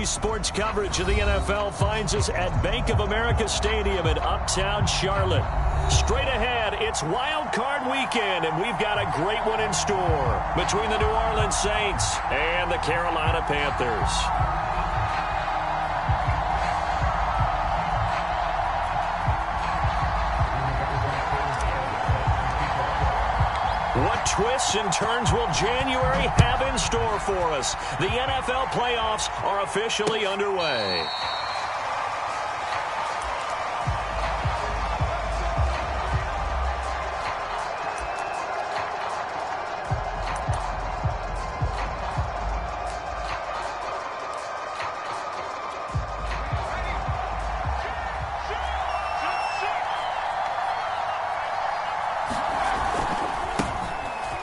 sports coverage of the NFL finds us at Bank of America Stadium in Uptown Charlotte. Straight ahead, it's Wild Card Weekend, and we've got a great one in store between the New Orleans Saints and the Carolina Panthers. What twists and turns will January have in store for us? The NFL playoffs are officially underway.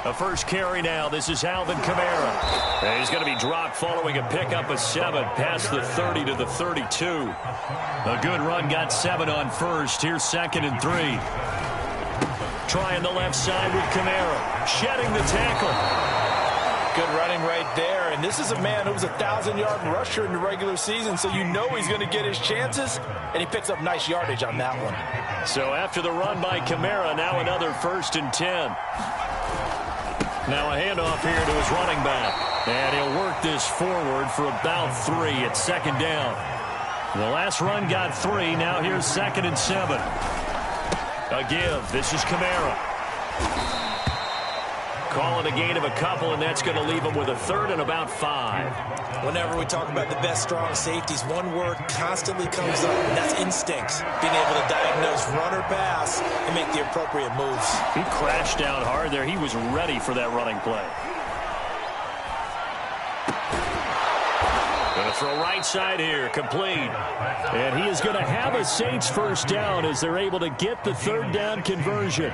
A first carry now. This is Alvin Kamara. And he's going to be dropped following a pickup of 7 past the 30 to the 32. A good run, got 7 on first. Here's 2nd and 3. Trying the left side with Kamara. Shedding the tackle. Good running right there. And this is a man who was a 1,000-yard rusher in the regular season, so you know he's going to get his chances, and he picks up nice yardage on that one. So after the run by Kamara, now another 1st and 10. Now a handoff here to his running back. And he'll work this forward for about 3 at 2nd down. The last run got 3. Now here's 2nd and 7. A give. This is Kamara. Calling a gain of a couple, and that's going to leave him with a 3rd and about 5. Whenever we talk about the best strong safeties, one word constantly comes up, and that's instincts. Being able to diagnose run or pass and make the appropriate moves. He crashed down hard there. He was ready for that running play. Going to throw right side here, complete. And he is going to have a Saints first down as they're able to get the 3rd down conversion.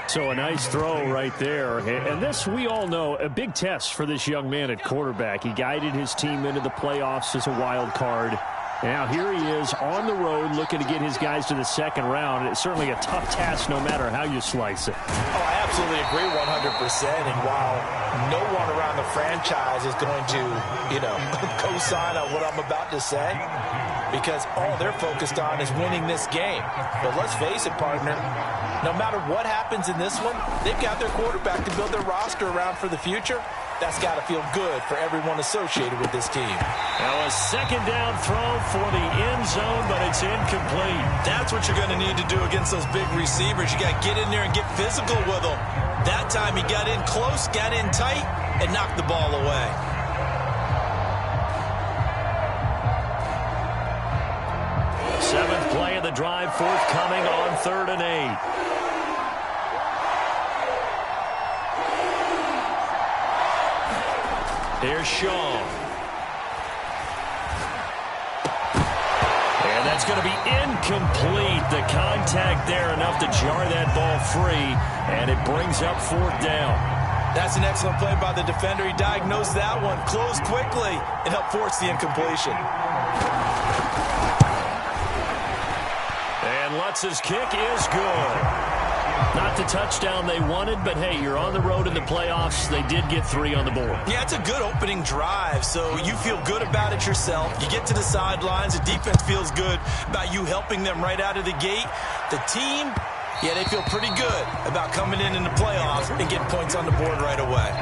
So a nice throw right there. And this, we all know, a big test for this young man at quarterback. He guided his team into the playoffs as a wild card. Now here he is on the road looking to get his guys to the 2nd round. It's certainly a tough task no matter how you slice it. Oh, I absolutely agree 100%. And while no one around the franchise is going to, co-sign on what I'm about to say, because all they're focused on is winning this game. But let's face it, partner, no matter what happens in this one, they've got their quarterback to build their roster around for the future. That's got to feel good for everyone associated with this team. Now a 2nd down throw for the end zone, but it's incomplete. That's what you're going to need to do against those big receivers. You got to get in there and get physical with them. That time he got in close, got in tight, and knocked the ball away. Seventh play of the drive forthcoming on 3rd and 8. Here's Shaw. And that's going to be incomplete. The contact there enough to jar that ball free, and it brings up 4th down. That's an excellent play by the defender. He diagnosed that one, closed quickly, and helped force the incompletion. And Lutz's kick is good. Not the touchdown they wanted, but hey, you're on the road in the playoffs. They did get 3 on the board. Yeah, it's a good opening drive, so you feel good about it yourself. You get to the sidelines, the defense feels good about you helping them right out of the gate. The team, yeah, they feel pretty good about coming in the playoffs and getting points on the board right away.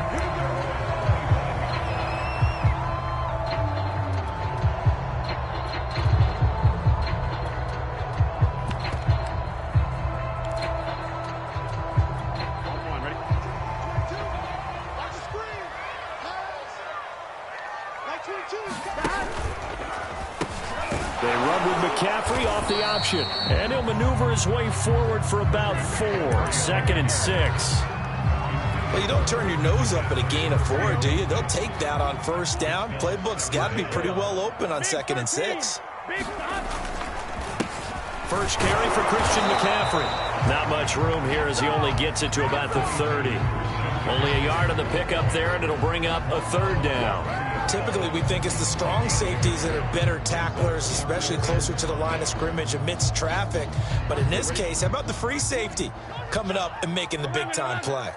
They run with McCaffrey off the option. And he'll maneuver his way forward for about 4. 2nd and 6. Well, you don't turn your nose up at a gain of 4, do you? They'll take that on 1st down. Playbook's got to be pretty well open on 2nd and 6. First carry for Christian McCaffrey. Not much room here as he only gets it to about the 30. Only a yard on the pickup there, and it'll bring up a 3rd down. Typically, we think it's the strong safeties that are better tacklers, especially closer to the line of scrimmage amidst traffic. But in this case, how about the free safety coming up and making the big-time play?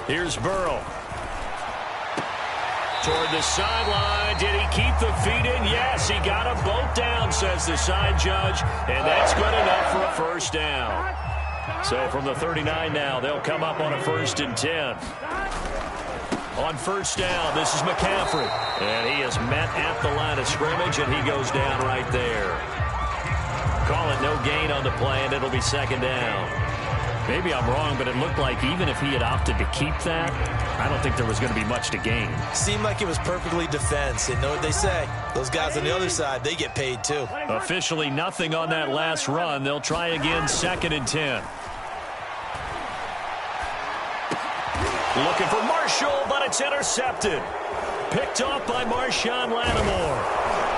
Here's Burrow. Toward the sideline. Did he keep the feet in? Yes, he got them both down, says the side judge. And that's good enough for a first down. So from the 39 now, they'll come up on a 1st and 10. On first down, this is McCaffrey. And he is met at the line of scrimmage, and he goes down right there. Call it no gain on the play, and it'll be 2nd down. Maybe I'm wrong, but it looked like even if he had opted to keep that, I don't think there was going to be much to gain. Seemed like it was perfectly defense. And know what they say? Those guys on the other side, they get paid too. Officially nothing on that last run. They'll try again, 2nd and 10. Looking for Marshall, but it's intercepted. Picked off by Marshawn Lattimore.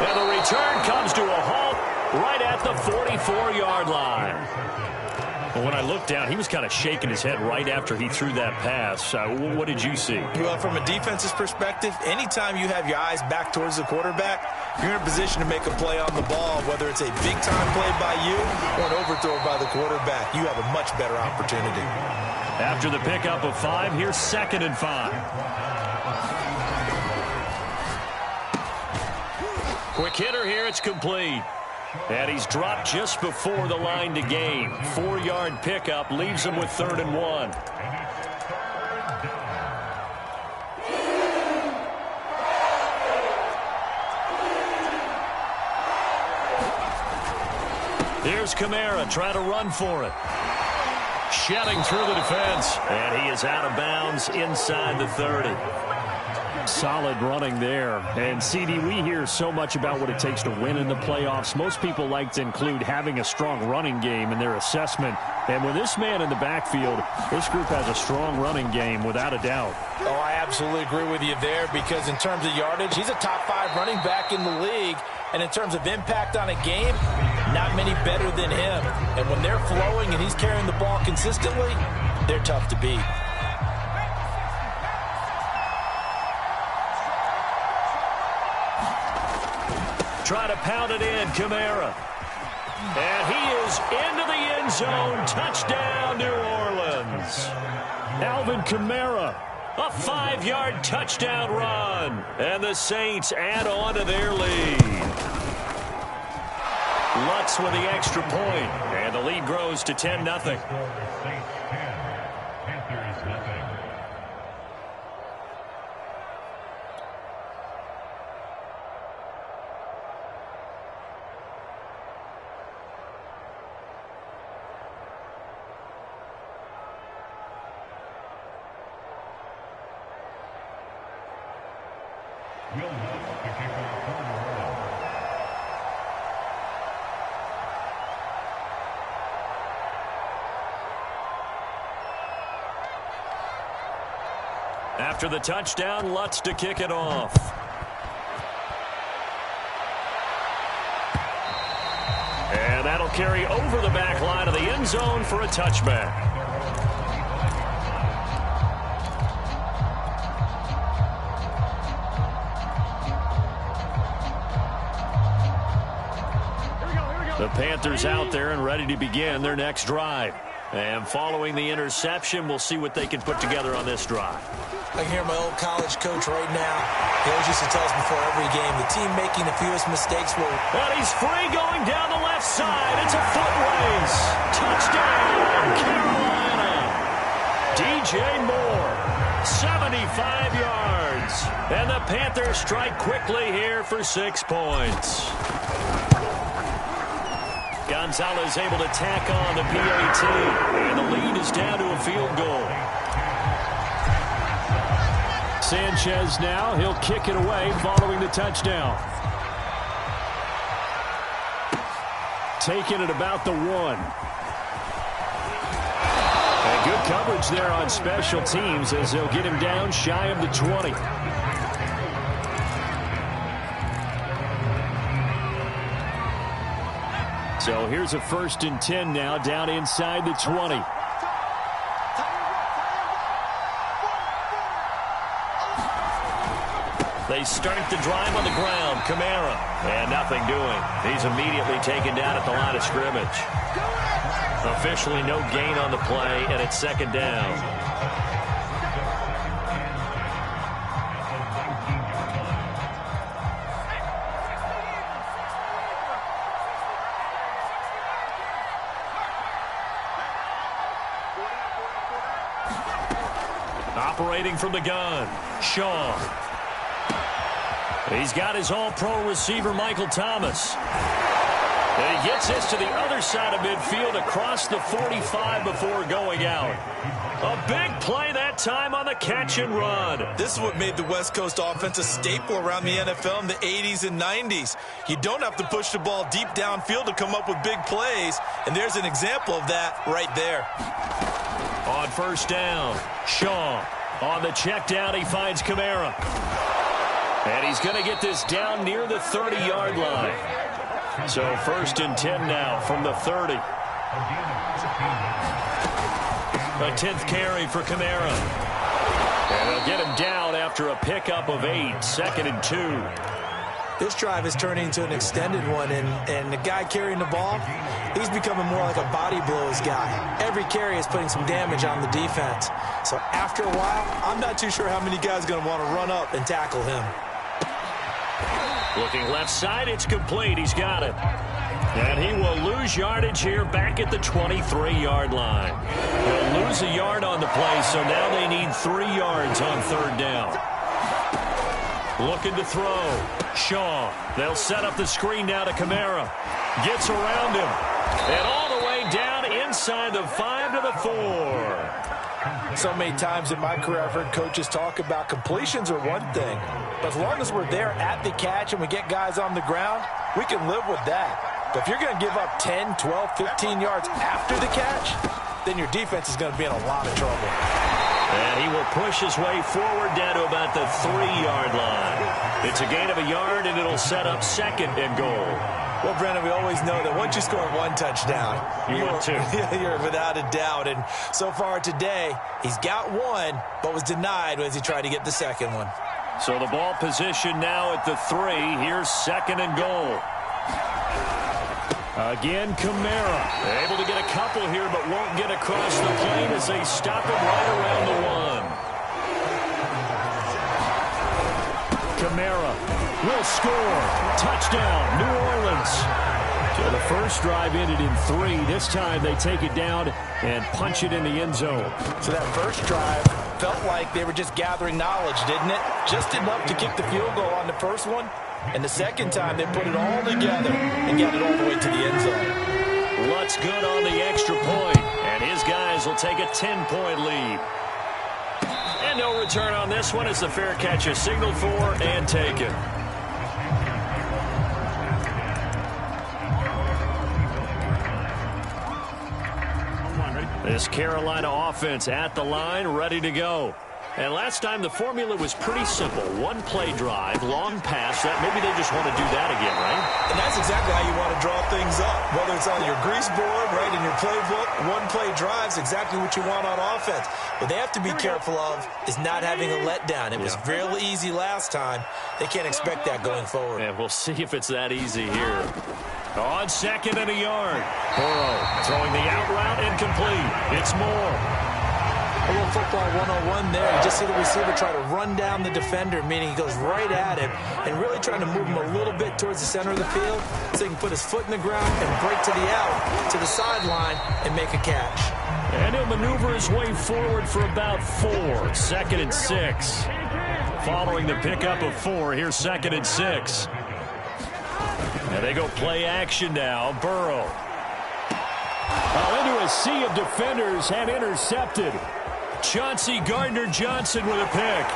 And the return comes to a halt right at the 44-yard line. Well, when I looked down, he was kind of shaking his head right after he threw that pass. What did you see? Well, from a defense's perspective, anytime you have your eyes back towards the quarterback, you're in a position to make a play on the ball, whether it's a big-time play by you or an overthrow by the quarterback. You have a much better opportunity. After the pickup of 5, here's 2nd and 5. Quick hitter here, it's complete. And he's dropped just before the line to gain. 4-yard pickup leaves him with 3rd and 1. Here's Kamara trying to run for it. Shelling through the defense. And he is out of bounds inside the 30. Solid running there. And, CD, we hear so much about what it takes to win in the playoffs. Most people like to include having a strong running game in their assessment. And with this man in the backfield, this group has a strong running game without a doubt. Oh, I absolutely agree with you there because in terms of yardage, he's a top 5 running back in the league. And in terms of impact on a game, not many better than him. And when they're flowing and he's carrying the ball consistently, they're tough to beat. Try to pound it in, Kamara. And he is into the end zone. Touchdown, New Orleans. Alvin Kamara, a 5-yard touchdown run. And the Saints add on to their lead. Lutz with the extra point. And the lead grows to 10-0. After the touchdown, Lutz to kick it off. And that'll carry over the back line of the end zone for a touchback. The Panthers out there and ready to begin their next drive. And following the interception, we'll see what they can put together on this drive. I can hear my old college coach right now. He always used to tell us before every game, the team making the fewest mistakes will... And he's free going down the left side. It's a foot race. Touchdown, Carolina. DJ Moore, 75 yards. And the Panthers strike quickly here for 6 points. Gonzalez able to tack on the PAT. And the lead is down to a field goal. Sanchez now, he'll kick it away following the touchdown. Taking it about the 1. And good coverage there on special teams as they'll get him down shy of the 20. So here's a 1st and 10 now down inside the 20. They start the drive on the ground. Kamara. And nothing doing. He's immediately taken down at the line of scrimmage. Officially no gain on the play, and it's 2nd down. Operating from the gun, Shaw. He's got his all-pro receiver, Michael Thomas. And he gets this to the other side of midfield across the 45 before going out. A big play that time on the catch and run. This is what made the West Coast offense a staple around the NFL in the 80s and 90s. You don't have to push the ball deep downfield to come up with big plays, and there's an example of that right there. On first down, Shaw. On the check down, he finds Kamara. And he's going to get this down near the 30-yard line. So 1st and 10 now from the 30. A 10th carry for Kamara. And they'll get him down after a pickup of 8. 2nd and 2. This drive is turning into an extended one, and the guy carrying the ball, he's becoming more like a body blows guy. Every carry is putting some damage on the defense. So after a while, I'm not too sure how many guys are going to want to run up and tackle him. Looking left side, it's complete. He's got it. And he will lose yardage here back at the 23-yard line. He'll lose a yard on the play, so now they need 3 yards on 3rd down. Looking to throw. Shaw. They'll set up the screen now to Kamara. Gets around him. And all the way down inside the 5 to the 4. So many times in my career, I've heard coaches talk about completions are one thing. But as long as we're there at the catch and we get guys on the ground, we can live with that. But if you're going to give up 10, 12, 15 yards after the catch, then your defense is going to be in a lot of trouble. And he will push his way forward down to about the 3-yard line. It's a gain of a yard, and it'll set up 2nd and goal. Well, Brennan, we always know that once you score 1 touchdown, you're without a doubt. And so far today, he's got 1, but was denied as he tried to get the 2nd one. So the ball position now at the 3. Here's 2nd and goal. Again, Kamara. Able to get a couple here, but won't get across the plane as they stop him right around the 1. Kamara will score. Touchdown, New Orleans. So the first drive ended in 3. This time they take it down and punch it in the end zone. So that first drive felt like they were just gathering knowledge, didn't it? Just enough to kick the field goal on the first one. And the second time, they put it all together and got it all the way to the end zone. Lutz good on the extra point, and his guys will take a 10-point lead. And no return on this one as the fair catch is signaled for and taken. This Carolina offense at the line, ready to go. And last time the formula was pretty simple. 1-play drive, long pass. That maybe they just want to do that again, right? And that's exactly how you want to draw things up. Whether it's on your grease board, right, in your playbook, 1-play drive's exactly what you want on offense. What they have to be careful of is not having a letdown. It was real easy last time. They can't expect that going forward. And we'll see if it's that easy here. On 2nd and a yard. Burrow throwing the out route incomplete. It's Moore. A little football 101 there. You just see the receiver try to run down the defender, meaning he goes right at him and really trying to move him a little bit towards the center of the field so he can put his foot in the ground and break to the out, to the sideline, and make a catch. And he'll maneuver his way forward for about 4. 2nd and 6. Following the pickup of 4, here's 2nd and 6. And they go play action now. Burrow. Into a sea of defenders and intercepted. Chauncey Gardner-Johnson with a pick.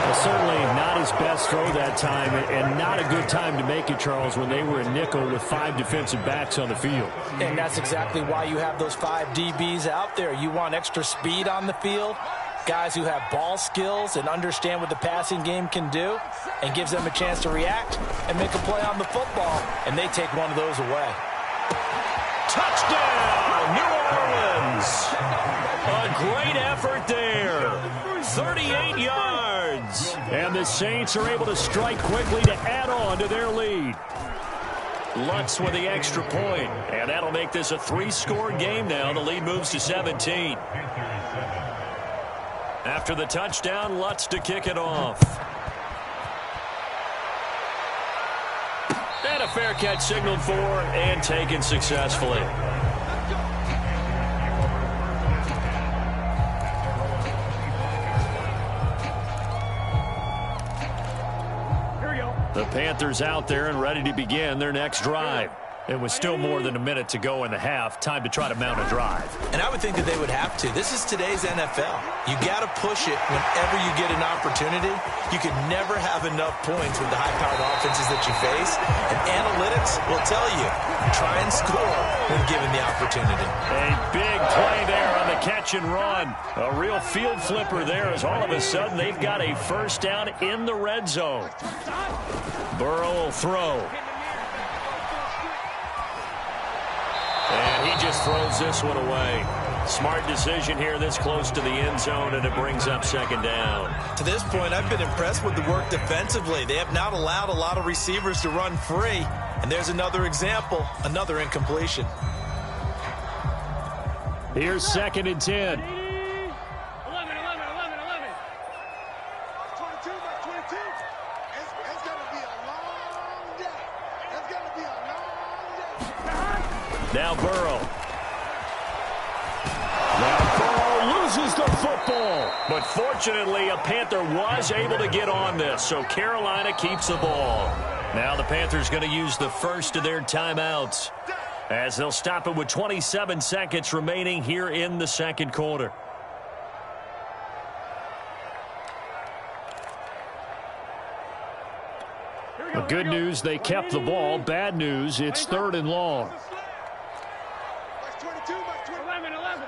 Well, certainly not his best throw that time, and not a good time to make it, Charles, when they were in nickel with 5 defensive backs on the field. And that's exactly why you have those 5 DBs out there. You want extra speed on the field, guys who have ball skills and understand what the passing game can do, and gives them a chance to react and make a play on the football, and they take one of those away. Touchdown, New Orleans. A great effort there. 38 yards. And the Saints are able to strike quickly to add on to their lead. Lutz with the extra point. And that'll make this a 3-score game now. The lead moves to 17. After the touchdown, Lutz to kick it off. And a fair catch signaled for and taken successfully. Panthers out there and ready to begin their next drive. It was still more than a minute to go in the half. Time to try to mount a drive. And I would think that they would have to. This is today's NFL. You got to push it whenever you get an opportunity. You can never have enough points with the high-powered offenses that you face. And analytics will tell you, try and score when given the opportunity. A big play there on the catch and run. A real field flipper there as all of a sudden they've got a first down in the red zone. Burrow will throw. And he just throws this one away. Smart decision here this close to the end zone, and it brings up second down. To this point, I've been impressed with the work defensively. They have not allowed a lot of receivers to run free. And there's another example, another incompletion. Here's 2nd and 10. 11. 22 by 22. It's going to be a long day. It's going to be a long day. Now Burrow. Now Burrow loses the football. But fortunately, a Panther was able to get on this, so Carolina keeps the ball. Now the Panthers going to use the first of their timeouts, as they'll stop it with 27 seconds remaining here in the second quarter. The good news, they kept the ball. Bad news, it's 3rd and long. 11.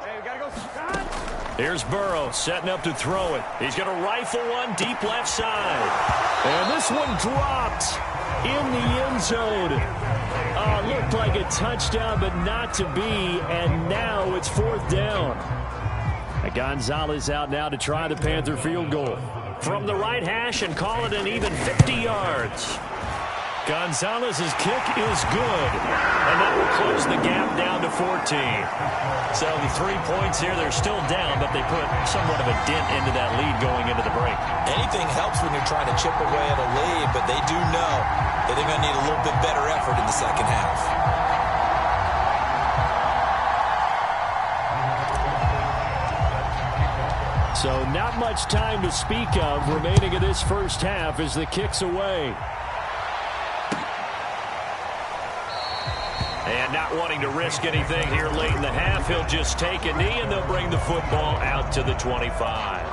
Hey, we got to go. Here's Burrow setting up to throw it. He's going to rifle one deep left side. And this one dropped in the end zone. Looked like a touchdown, but not to be. And now it's 4th down. Gonzalez out now to try the Panther field goal. From the right hash and call it an even 50 yards. Gonzalez's kick is good. And that will close the gap down to 14. So the 3 points here, they're still down, but they put somewhat of a dent into that lead going into the break. Anything helps when you're trying to chip away at a lead, but they do know that they're going to need a little bit better effort in the second half. So not much time to speak of remaining in this first half as the kick's away. And not wanting to risk anything here late in the half, he'll just take a knee and they'll bring the football out to the 25.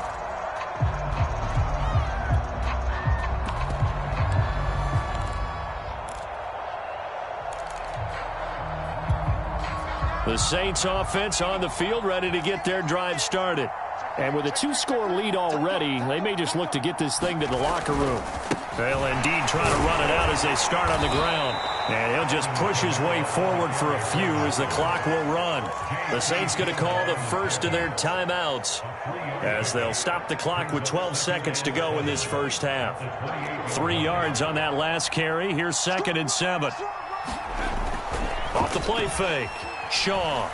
The Saints offense on the field ready to get their drive started. And with a 2-score lead already, they may just look to get this thing to the locker room. They'll indeed try to run it out as they start on the ground. And he'll just push his way forward for a few as the clock will run. The Saints going to call the first of their timeouts as they'll stop the clock with 12 seconds to go in this first half. 3 yards on that last carry. Here's 2nd and 7. Off the play fake. Shaw.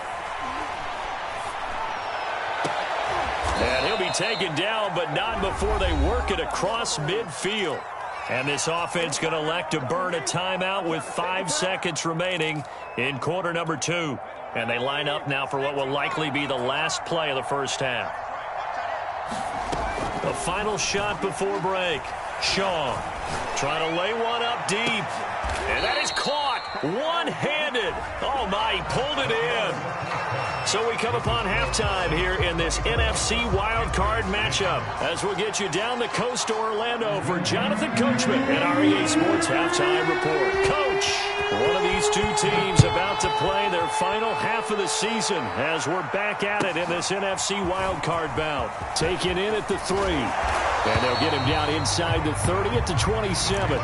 And he'll be taken down, but not before they work it across midfield. And this offense going to elect to burn a timeout with 5 seconds remaining in quarter number 2. And they line up now for what will likely be the last play of the first half. The final shot before break. Shaw trying to lay one up deep. And that is caught one-handed. Oh, my, he pulled it in. So we come upon halftime here in this NFC wildcard matchup as we'll get you down the coast to Orlando for Jonathan Coachman and our EA Sports Halftime Report. Coach, one of these two teams about to play their final half of the season as we're back at it in this NFC wildcard bout. Taken in at the 3. And they'll get him down inside the 30 at the 27.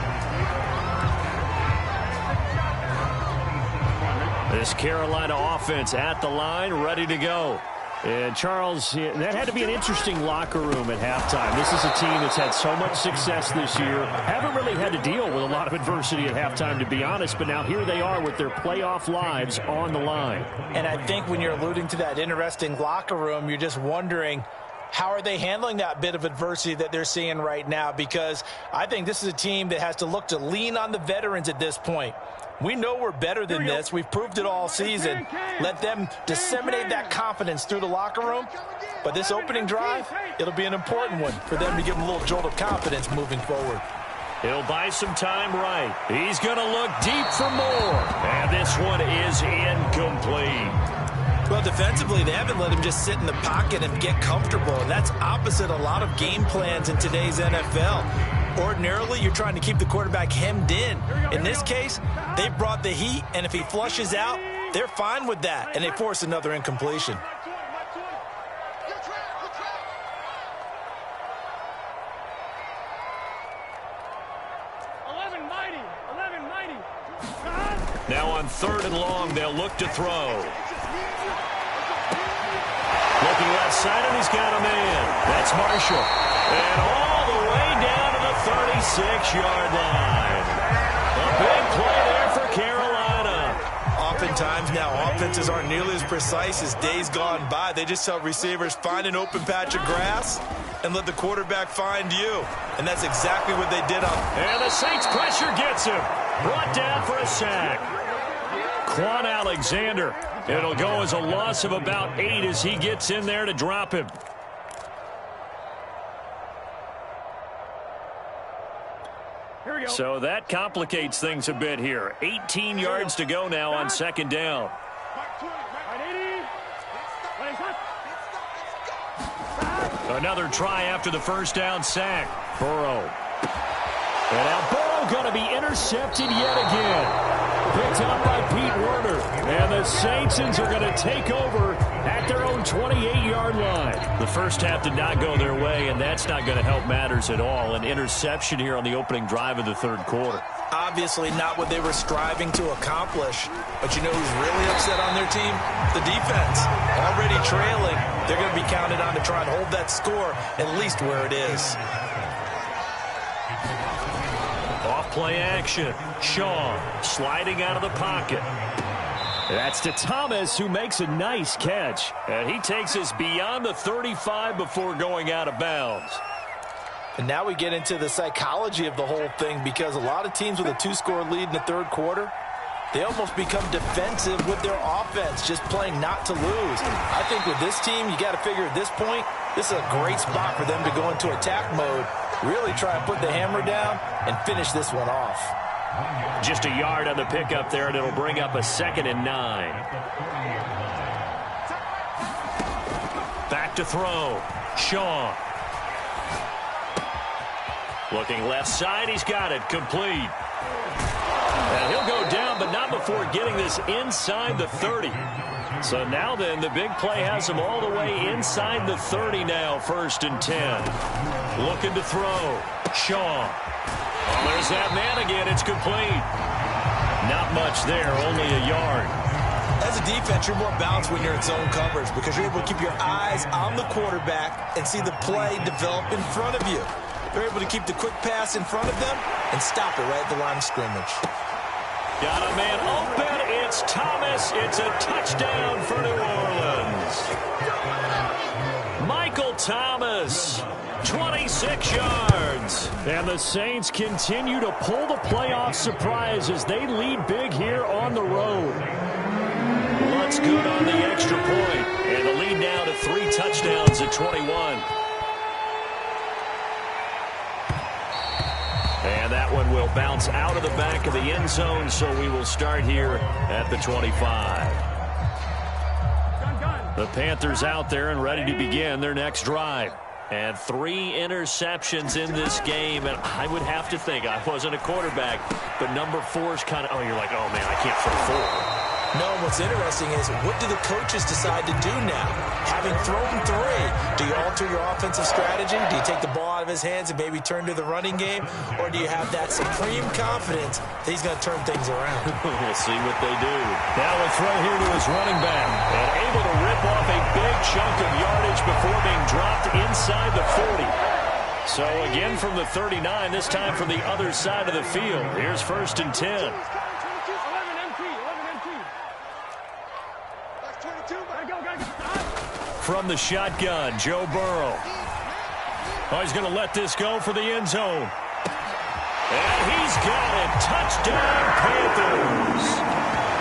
This Carolina offense at the line, ready to go. And, Charles, that had to be an interesting locker room at halftime. This is a team that's had so much success this year. Haven't really had to deal with a lot of adversity at halftime, to be honest. But now here they are with their playoff lives on the line. And I think when you're alluding to that interesting locker room, you're just wondering, how are they handling that bit of adversity that they're seeing right now? Because I think this is a team that has to look to lean on the veterans at this point. We know we're better than this. We've proved it all season. Let them disseminate that confidence through the locker room. But this opening drive, it'll be an important one for them to give them a little jolt of confidence moving forward. He'll buy some time right. He's going to look deep for more. And this one is incomplete. Well, defensively, they haven't let him just sit in the pocket and get comfortable. And that's opposite a lot of game plans in today's NFL. Ordinarily, you're trying to keep the quarterback hemmed in. In this case, they brought the heat, and if he flushes out, they're fine with that, and they force another incompletion. Now on 3rd and long, they'll look to throw. Looking left side, and he's got a man. That's Marshall. And all the way down to the 36-yard line. A big play there for Carolina. Oftentimes now, offenses aren't nearly as precise as days gone by. They just tell receivers, find an open patch of grass and let the quarterback find you. And that's exactly what they did. And the Saints pressure gets him. Brought down for a sack. Quan Alexander. It'll go as a loss of about 8 as he gets in there to drop him. So that complicates things a bit here. 18 yards to go now on 2nd down. Another try after the 1st down sack. Burrow. And now Burrow going to be intercepted yet again. Picked up by Pete Werner. And the Saints are going to take over at their own 28-yard line. The first half did not go their way, and that's not going to help matters at all. An interception here on the opening drive of the 3rd quarter. Obviously not what they were striving to accomplish. But you know who's really upset on their team? The defense. Already trailing. They're going to be counted on to try and hold that score at least where it is. Off-play action. Shaw sliding out of the pocket. That's to Thomas, who makes a nice catch. And he takes us beyond the 35 before going out of bounds. And now we get into the psychology of the whole thing, because a lot of teams with a 2-score lead in the 3rd quarter, they almost become defensive with their offense, just playing not to lose. I think with this team, you got to figure at this point, this is a great spot for them to go into attack mode, really try and put the hammer down and finish this one off. Just a yard on the pickup there, and it'll bring up a 2nd and 9. Back to throw. Shaw. Looking left side, he's got it. Complete. And he'll go down, but not before getting this inside the 30. So now then, the big play has him all the way inside the 30 now, 1st and 10. Looking to throw. Shaw. Oh, there's that man again. It's complete. Not much there, only a yard. As a defense, you're more balanced when you're in zone coverage because you're able to keep your eyes on the quarterback and see the play develop in front of you. They're able to keep the quick pass in front of them and stop it right at the line of scrimmage. Got a man open. It's Thomas. It's a touchdown for New Orleans. Michael Thomas, 26 yards. And the Saints continue to pull the playoff surprise as they lead big here on the road. What's good on the extra point? And the lead now to 3 touchdowns at 21. And that one will bounce out of the back of the end zone, so we will start here at the 25. The Panthers out there and ready to begin their next drive. And 3 interceptions in this game, and I would have to think, I wasn't a quarterback, but number 4 is kind of, oh, you're like, oh, man, I can't throw 4. No, what's interesting is, what do the coaches decide to do now? Having thrown 3, do you alter your offensive strategy? Do you take the ball out of his hands and maybe turn to the running game? Or do you have that supreme confidence that he's going to turn things around? We'll see what they do. Now a throw here to his running back. And able to rip off a big chunk of yardage before being dropped inside the 40. So again from the 39, this time from the other side of the field. Here's 1st and 10. From the shotgun, Joe Burrow. Oh, he's going to let this go for the end zone. And he's got it. Touchdown, Panthers.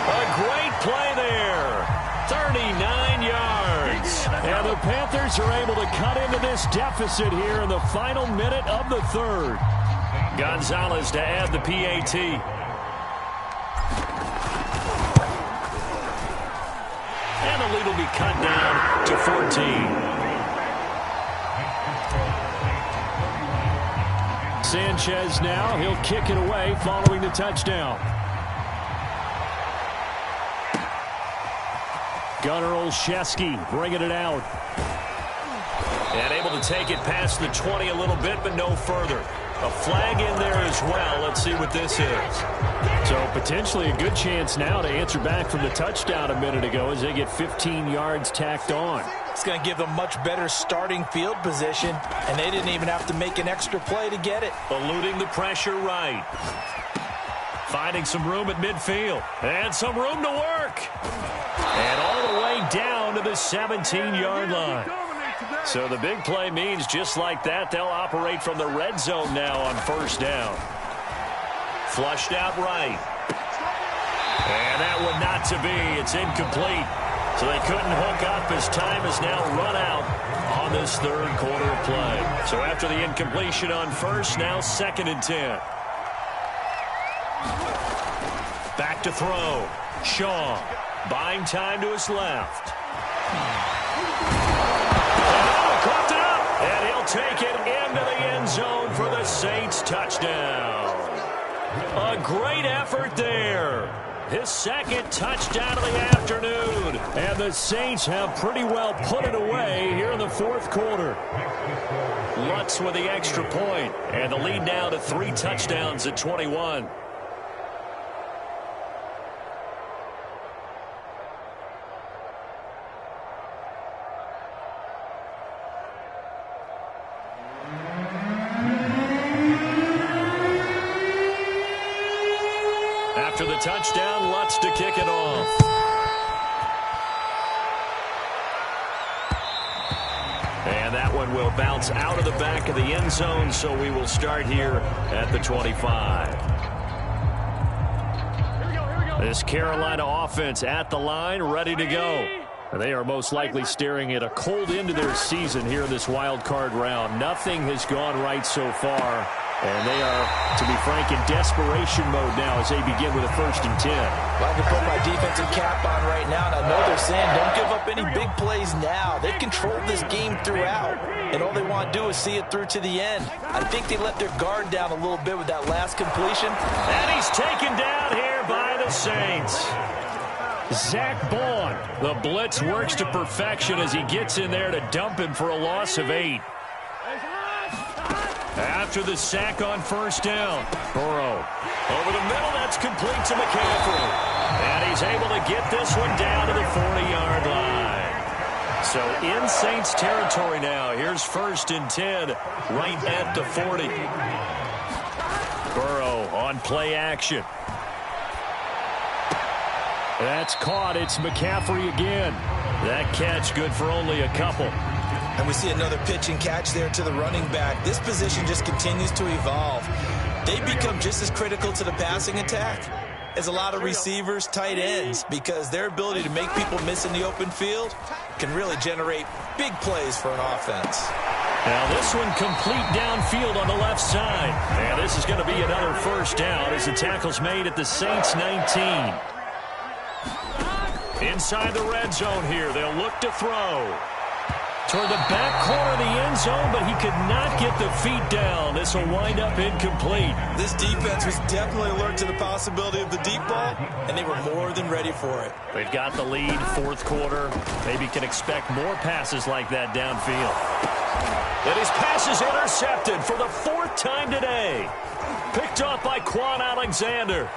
A great play there. 39 yards. And the Panthers are able to cut into this deficit here in the final minute of the 3rd. Gonzalez to add the PAT. And the lead will be cut down to 14. Sanchez now, he'll kick it away following the touchdown. Gunnar Olszewski bringing it out. And able to take it past the 20 a little bit, but no further. A flag in there as well. Let's see what this is. So potentially a good chance now to answer back from the touchdown a minute ago as they get 15 yards tacked on. It's going to give them much better starting field position, and they didn't even have to make an extra play to get it. Eluding the pressure right. Finding some room at midfield. And some room to work. And all the way down to the 17-yard line. So the big play means just like that, they'll operate from the red zone now on first down. Flushed out right. And that one not to be. It's incomplete. So they couldn't hook up as time has now run out on this third quarter of play. So after the incompletion on first, now 2nd and 10. Back to throw. Shaw buying time to his left. Caught it up, and he'll take it into the end zone for the Saints touchdown. A great effort there. His 2nd touchdown of the afternoon. And the Saints have pretty well put it away here in the 4th quarter. Lutz with the extra point, and the lead now to 3 touchdowns at 21. After the touchdown, Lutz to kick it off. And that one will bounce out of the back of the end zone, so we will start here at the 25. This Carolina offense at the line, ready to go. They are most likely staring at a cold end to their season here in this wild card round. Nothing has gone right so far. And they are, to be frank, in desperation mode now as they begin with a 1st and 10. Well, I can put my defensive cap on right now, and I know they're saying don't give up any big plays now. They've controlled this game throughout, and all they want to do is see it through to the end. I think they let their guard down a little bit with that last completion. And he's taken down here by the Saints. Zach Bond. The blitz works to perfection as he gets in there to dump him for a loss of 8. After the sack on first down, Burrow over the middle, that's complete to McCaffrey. And he's able to get this one down to the 40-yard line. So in Saints territory now. Here's 1st and 10 right at the 40. Burrow on play action. That's caught. It's McCaffrey again. That catch good for only a couple. And we see another pitch and catch there to the running back. This position just continues to evolve. They become just as critical to the passing attack as a lot of receivers, tight ends, because their ability to make people miss in the open field can really generate big plays for an offense. Now this one complete downfield on the left side. And this is going to be another first down as the tackle's made at the Saints 19. Inside the red zone here, they'll look to throw. Toward the back corner of the end zone, but he could not get the feet down. This will wind up incomplete. This defense was definitely alert to the possibility of the deep ball, and they were more than ready for it. They've got the lead, 4th quarter. Maybe can expect more passes like that downfield. And his pass is intercepted for the 4th time today. Picked off by Quan Alexander.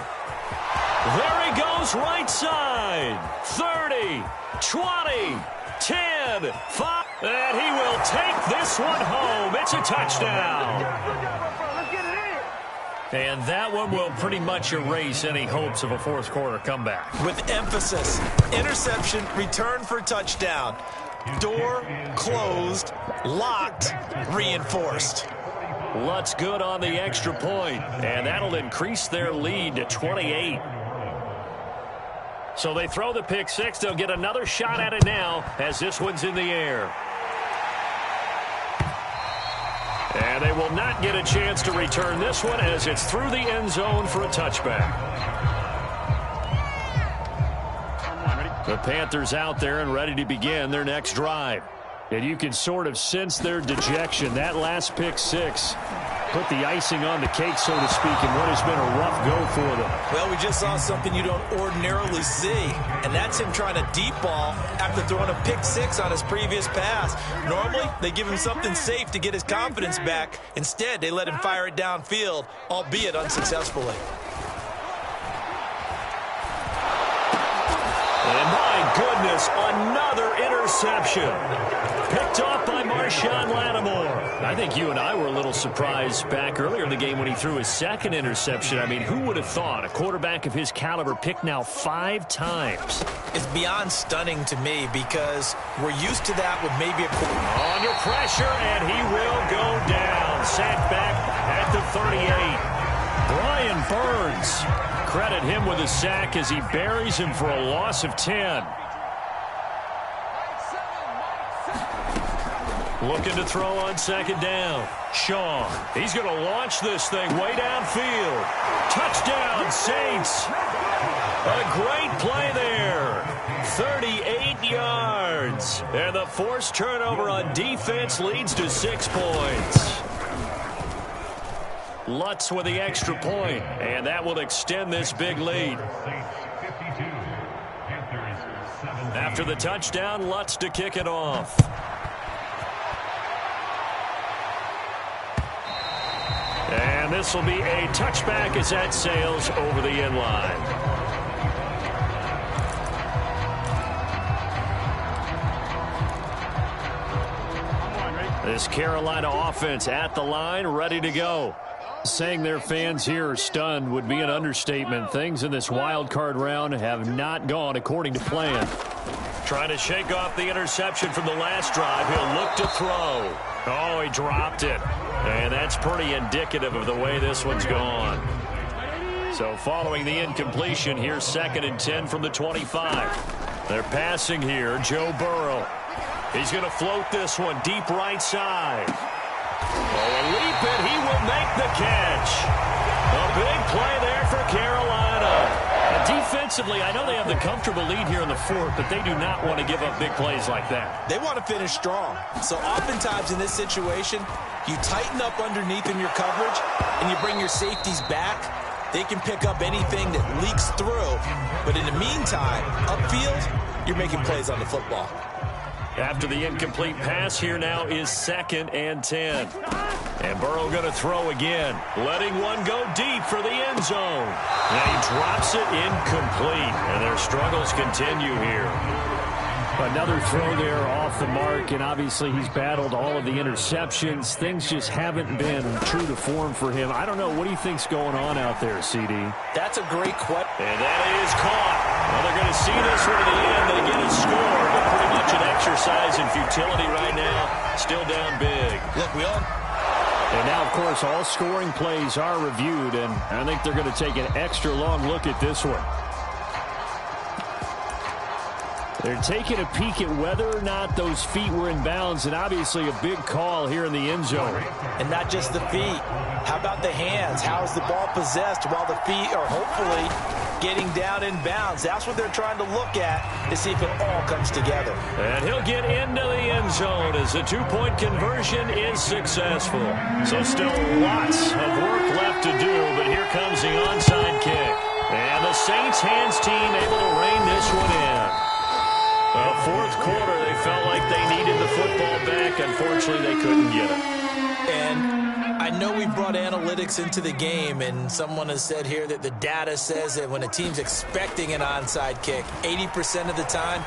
There he goes right side. 30, 20, 10, 5. And he will take this one home. It's a touchdown. And that one will pretty much erase any hopes of a 4th quarter comeback. With emphasis, interception, return for touchdown. Door closed, locked, reinforced. Lutz good on the extra point, and that'll increase their lead to 28. So they throw the pick 6. They'll get another shot at it now as this one's in the air. And And they will not get a chance to return this one as it's through the end zone for a touchback. The Panthers out there and ready to begin their next drive. And you can sort of sense their dejection. That last pick six put the icing on the cake, so to speak, in what has been a rough go for them. Well, we just saw something you don't ordinarily see, and that's him trying to deep ball after throwing a pick six on his previous pass. Normally, they give him something safe to get his confidence back. Instead, they let him fire it downfield, albeit unsuccessfully. And my goodness, another interception. Picked off by Marshawn Lattimore. I think you and I were a little surprised back earlier in the game when he threw his second interception. I mean, who would have thought a quarterback of his caliber picked now 5 times? It's beyond stunning to me because we're used to that with maybe a... Under pressure, and he will go down. Sacked back at the 38. Brian Burns. Credit him with a sack as he buries him for a loss of 10. Looking to throw on second down. Shaw. He's going to launch this thing way downfield. Touchdown, Saints. A great play there. 38 yards. And the forced turnover on defense leads to 6 points. Lutz with the extra point, and that will extend this big lead. After the touchdown, Lutz to kick it off. And this will be a touchback as that sails over the end line. This Carolina offense at the line, ready to go. Saying their fans here are stunned would be an understatement. Things in this wild card round have not gone according to plan. Trying to shake off the interception from the last drive. He'll look to throw. Oh, he dropped it. And that's pretty indicative of the way this one's gone. So following the incompletion, here's 2nd and 10 from the 25. They're passing here. Joe Burrow. He's going to float this one deep right side. Oh, a leap, and he will make the catch. A big play there for Carolina. Defensively, I know they have the comfortable lead here in the 4th, but they do not want to give up big plays like that. They want to finish strong. So oftentimes in this situation, you tighten up underneath in your coverage, and you bring your safeties back. They can pick up anything that leaks through. But in the meantime, upfield, you're making plays on the football. After the incomplete pass, here now is 2nd and 10. And Burrow going to throw again. Letting one go deep for the end zone. And he drops it incomplete. And their struggles continue here. Another throw there off the mark, and obviously he's battled all of the interceptions. Things just haven't been true to form for him. I don't know. What do you think's going on out there, CD? That's a great question. And that is caught. Well, they're going to see this one to the end. They get a score, but pretty much an exercise in futility right now. Still down big. Look, we all... And now, of course, all scoring plays are reviewed, and I think they're going to take an extra long look at this one. They're taking a peek at whether or not those feet were in bounds, and obviously a big call here in the end zone. And not just the feet. How about the hands? How is the ball possessed while the feet are hopefully getting down in bounds? That's what they're trying to look at to see if it all comes together. And he'll get into the end zone as the 2-point conversion is successful. So still lots of work left to do, but here comes the onside kick. And the Saints hands team able to rein this one in. Well, 4th quarter, they felt like they needed the football back. Unfortunately, they couldn't get it. And I know we brought analytics into the game, and someone has said here that the data says that when a team's expecting an onside kick, 80% of the time,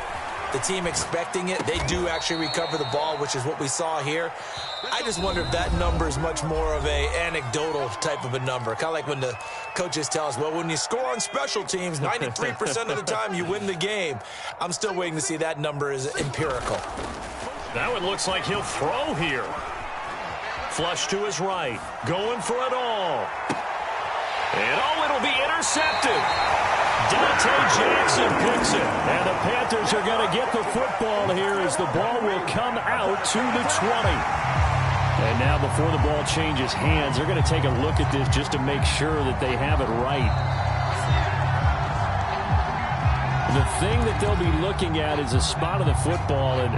the team expecting it, they do actually recover the ball, which is what we saw here. I just wonder if that number is much more of a anecdotal type of a number. Kind of like when the coaches tell us, well, when you score on special teams, 93% of the time you win the game. I'm still waiting to see that number is empirical. That one looks like he'll throw here. Flush to his right. Going for it all. And it'll be intercepted. Dante Jackson picks it. And the Panthers are going to get the football here as the ball will come out to the 20. And now before the ball changes hands, they're going to take a look at this just to make sure that they have it right. The thing that they'll be looking at is a spot of the football, and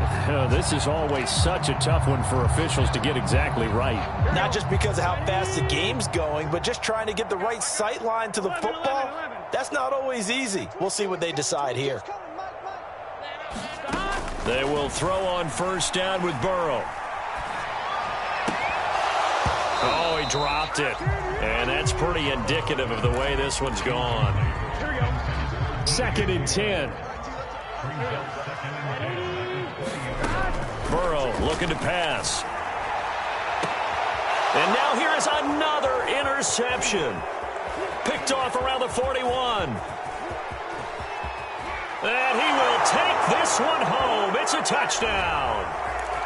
this is always such a tough one for officials to get exactly right. Not just because of how fast the game's going, but just trying to get the right sight line to the football. That's not always easy. We'll see what they decide here. They will throw on first down with Burrow. Oh, he dropped it. And that's pretty indicative of the way this one's gone. 2nd and 10. Burrow looking to pass. And now here is another interception. Picked off around the 41. And he will take this one home. It's a touchdown.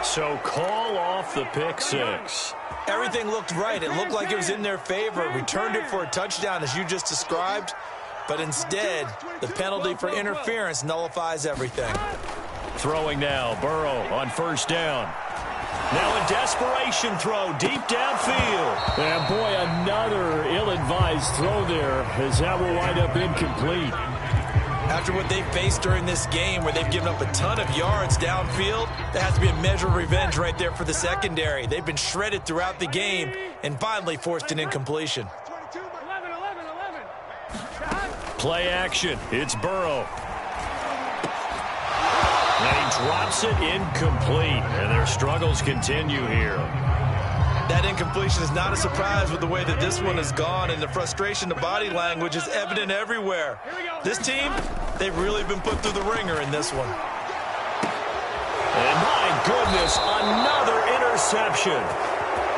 So call off the pick six. Everything looked right. It looked like it was in their favor. Returned it for a touchdown, as you just described. But instead, the penalty for interference nullifies everything. Throwing now, Burrow on first down. Now a desperation throw deep downfield. And boy, another ill-advised throw there, as that will wind up incomplete. After what they've faced during this game, where they've given up a ton of yards downfield, there has to be a measure of revenge right there for the secondary. They've been shredded throughout the game and finally forced an incompletion. Play action. It's Burrow. And he drops it incomplete. And their struggles continue here. That incompletion is not a surprise with the way that this one has gone, and the frustration, the body language is evident everywhere. This team, they've really been put through the ringer in this one. And my goodness, another interception.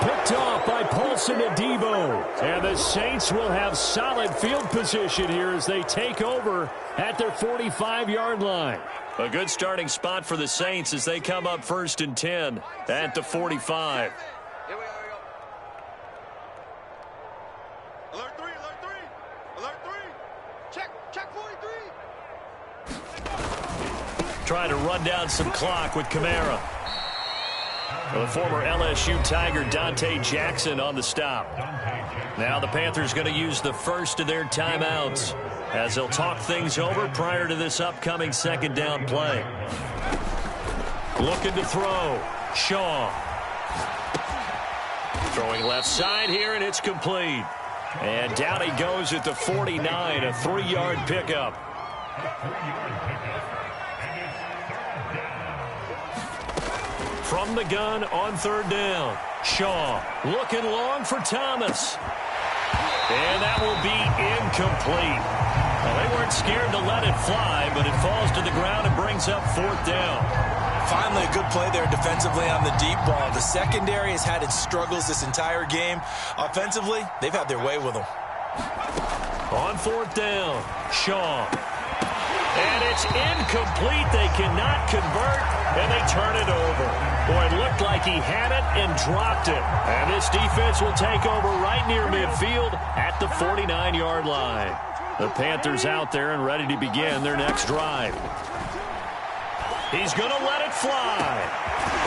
Picked off by Paulson Adebo. And the Saints will have solid field position here as they take over at their 45-yard line. A good starting spot for the Saints as they come up 1st and 10 at the 45. Here we go. Alert 3, alert 3. Alert 3. Check 43. Trying to run down some clock with Kamara. The former LSU Tiger Dante Jackson on the stop. Now the Panthers going to use the first of their timeouts as they'll talk things over prior to this upcoming 2nd down play. Looking to throw. Shaw. Throwing left side here, and it's complete. And down he goes at the 49, a 3-yard pickup. From the gun on 3rd down. Shaw looking long for Thomas. And that will be incomplete. Well, they weren't scared to let it fly, but it falls to the ground and brings up 4th down. Finally, a good play there defensively on the deep ball. The secondary has had its struggles this entire game. Offensively, they've had their way with them. On 4th down, Shaw. And it's incomplete. They cannot convert, and they turn it over. Boy, it looked like he had it and dropped it. And this defense will take over right near midfield at the 49-yard line. The Panthers out there and ready to begin their next drive. He's going to let it fly.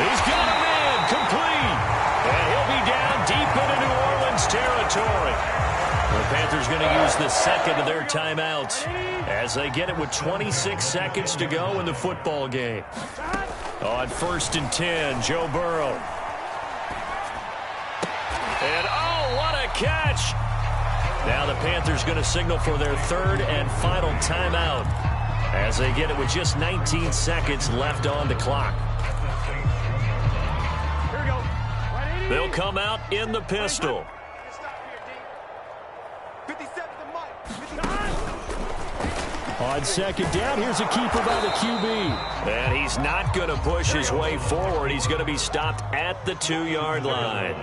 He's got a man complete. And he'll be down deep into New Orleans territory. The Panthers going to use the second of their timeouts as they get it with 26 seconds to go in the football game. On 1st and 10, Joe Burrow. And oh, what a catch. Now the Panthers going to signal for their 3rd and final timeout as they get it with just 19 seconds left on the clock. Here we go. They'll come out in the pistol. 57 to Mike. On 2nd down, here's a keeper by the QB. And he's not going to push his way forward. He's going to be stopped at the 2-yard line.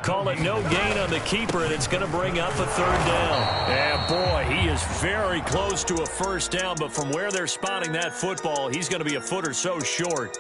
Call it no gain on the keeper, and it's going to bring up a 3rd down. And boy, he is very close to a 1st down, but from where they're spotting that football, he's going to be a foot or so short.